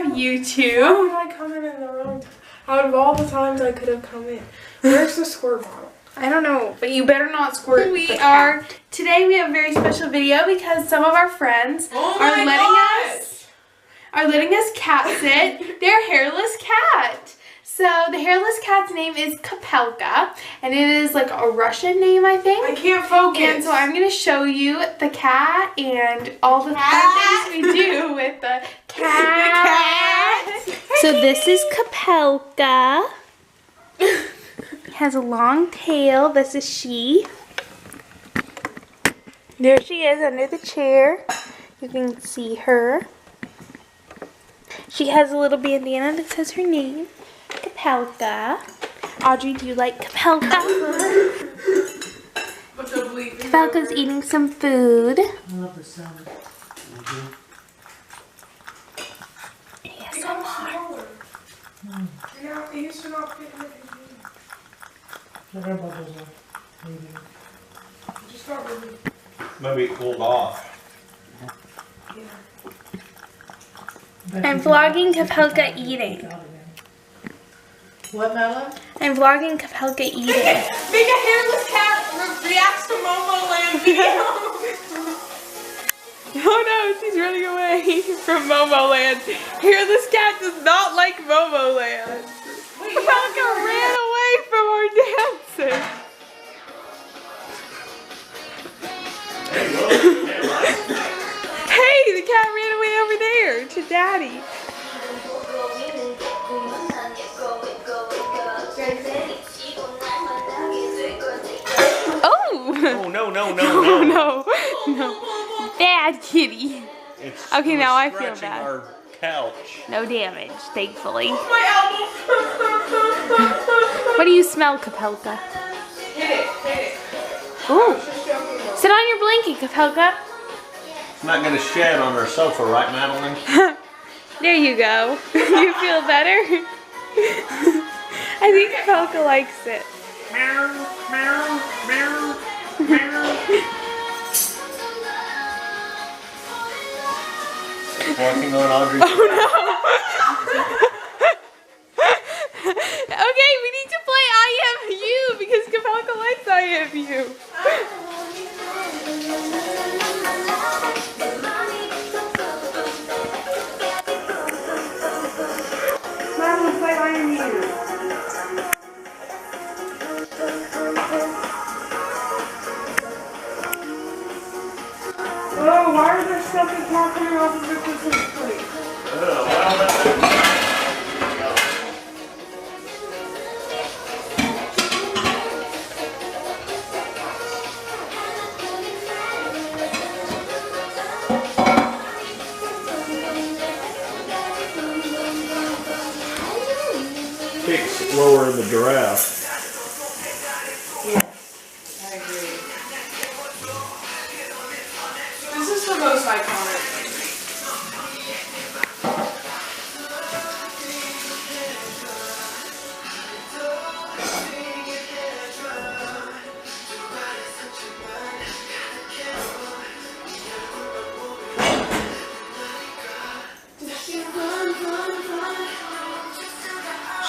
of you two. How did I come in the wrong time? Out of all the times I could have come in. Where's the squirt bottle? I don't know, but you better not squirt. Today we have a very special video because some of our friends are letting us cat sit their hairless cat. So the hairless cat's name is Kapelka, and it is like a Russian name, I think. I can't focus. And so I'm going to show you the cat and all the fun things we do with the cat. So this is Kapelka. Has a long tail. This is she. There she is under the chair. You can see her. She has a little bandana that says her name, Kapelka. Audrey, do you like Kapelka? Kapelka's eating some food. I love the salad. ASMR. Yeah, it used to not fit in the just got really... Maybe it cooled off. Yeah. I'm vlogging Kapelka eating. What, Mela? I'm vlogging Kapelka eating. Being a hairless cat reacts to Momo Land video. Oh no, she's running away from Momo Land. Hairless cat does not like Momo Land. Kapelka ran away from our dancer. Hey, the cat ran away over there to Daddy. Oh! No. Bad kitty. It's Okay, now I feel scratching bad. our couch. No damage, thankfully. My elbow. What do you smell, Kapelka? Hit it. Ooh. Sit on your blanket, Kapelka. It's not going to shed on our sofa, right, Madeline? There you go. You feel better? I think Kapelka likes it. Walking on Audrey's Okay, we need to play I Am You because Kapelka likes I Am You. Madeline, play I Am You. Oh, why are there stuffy cat coming off of the Christmas plate? Pig's lower in the giraffe. Yes, I agree. This is the most iconic.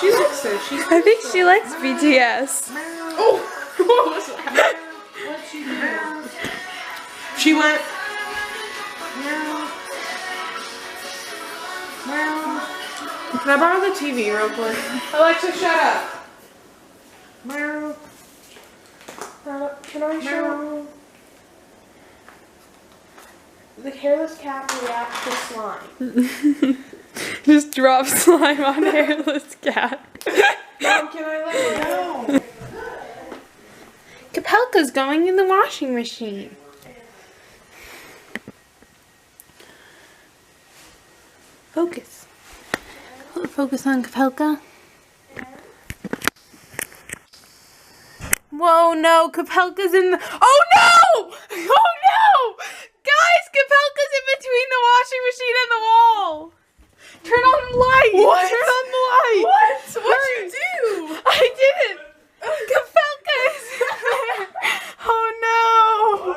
She likes it. She's I think she likes BTS. Oh! What was that? What'd she do? She went. Can I borrow the TV real quick? Alexa, shut up. Can I show? The hairless cat reacts to slime. Just drop slime on hairless cat. Mom, can I let it go? Kapelka's going in the washing machine. Focus. Focus on Kapelka. Whoa, no, Kapelka's in the... Oh no! Oh no! Guys, Kapelka's in between the washing machine and the wall. Turn on the light. What? Turn on the light. What? What'd you do? I didn't. Kapelka is in there. Oh no.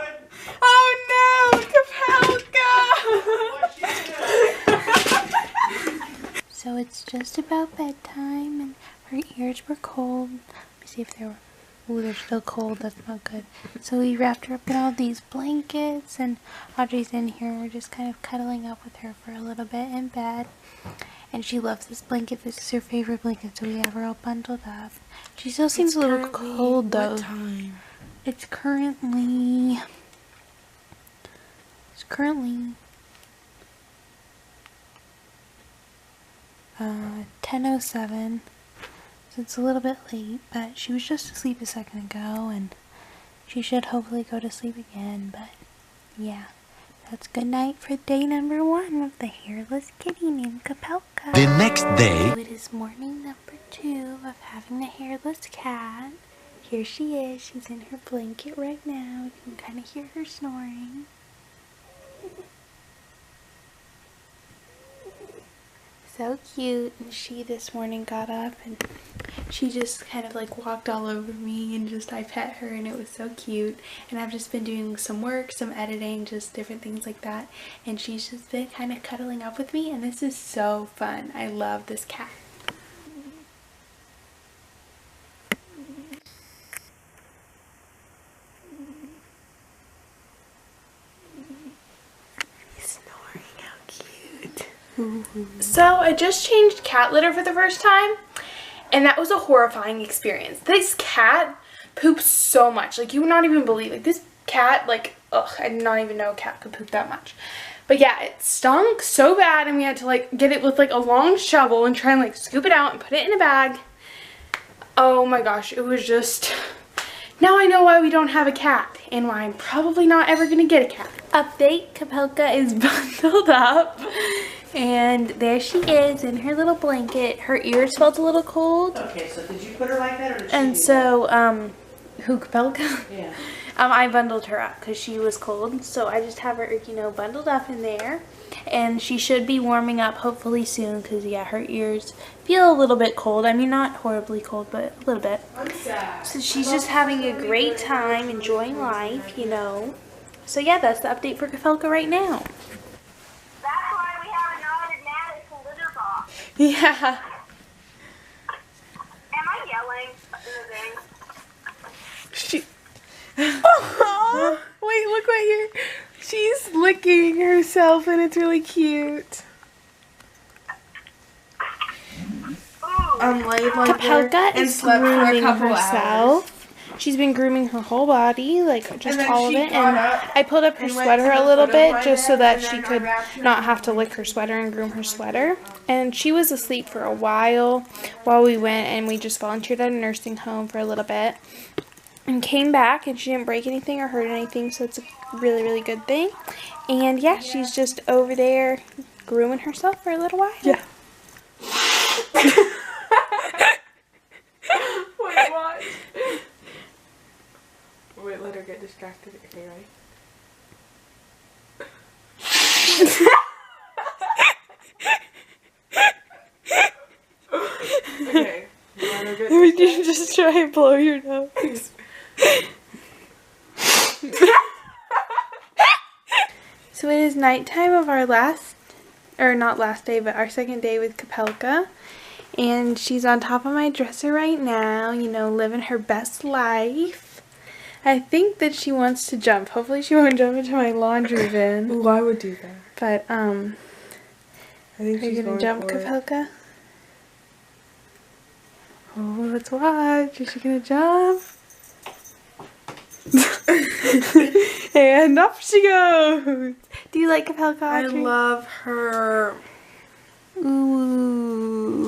Oh no, Kapelka. So it's just about bedtime and her ears were cold. Let me see if they were, ooh, they're still cold, that's not good. So we wrapped her up in all these blankets and Audrey's in here. We're just kind of cuddling up with her for a little bit in bed. And she loves this blanket. This is her favorite blanket, so we have her all bundled up. She still seems a little cold though. What time? It's currently 10:07, so it's a little bit late, but she was just asleep a second ago and she should hopefully go to sleep again. But yeah, that's good night for day number 1 of the hairless kitty named Kapelka. The next day. So it is morning number 2 of having the hairless cat. Here she is. She's in her blanket right now. You can kind of hear her snoring. So cute. And she this morning got up and she just kind of like walked all over me and just I pet her and it was so cute. And I've just been doing some work, some editing, just different things like that. And she's just been kind of cuddling up with me and this is so fun. I love this cat. So I just changed cat litter for the first time and that was a horrifying experience. This cat poops so much, like you would not even believe. Like this cat, like, ugh, I did not even know a cat could poop that much. But yeah, it stunk so bad and we had to like get it with like a long shovel and try and like scoop it out and put it in a bag. Oh my gosh, it was just... Now I know why we don't have a cat and why I'm probably not ever gonna get a cat. Update, Kapelka is bundled up and there she is in her little blanket. Her ears felt a little cold. Okay, so did you put her like that or did she And do so, who, Kapelka? that? Yeah. I bundled her up because she was cold. So I just have her, you know, bundled up in there. And she should be warming up hopefully soon because, yeah, her ears feel a little bit cold. I mean, not horribly cold, but a little bit. I'm sad. So she's just having a great time, enjoying life, you know. So, yeah, that's the update for Kapelka right now. That's why we haven't nodded Madison litter box. Yeah. Am I yelling in the thing? She... Aww. Wait, look right here. She's licking herself and it's really cute. Laid like Kapelka and is slept for a grooming couple herself. She's been grooming her whole body, like just then all of she it. got And up I pulled up her and went sweater to a the little foot of bit my just so bed, that and she then I could wrapped her not in have to lick her sweater and groom her sweater. And she was asleep for a while we went and we just volunteered at a nursing home for a little bit. And came back and she didn't break anything or hurt anything, so it's a really, really good thing. And yeah, she's just over there grooming herself for a little while. Yeah. Wait, what? Wait, let her get distracted. Okay, ready? Okay. Let her get Would you just try and blow your nose? So it is nighttime of our not last day, but our second day with Kapelka. And she's on top of my dresser right now, you know, living her best life. I think that she wants to jump. Hopefully she won't jump into my laundry bin. Ooh, I would do that. But, I think are you she's gonna going jump, for it. Kapelka? Oh, let's watch. Is she gonna jump? And up she goes. Do you like Kapelka, I Audrey? love her. Ooh.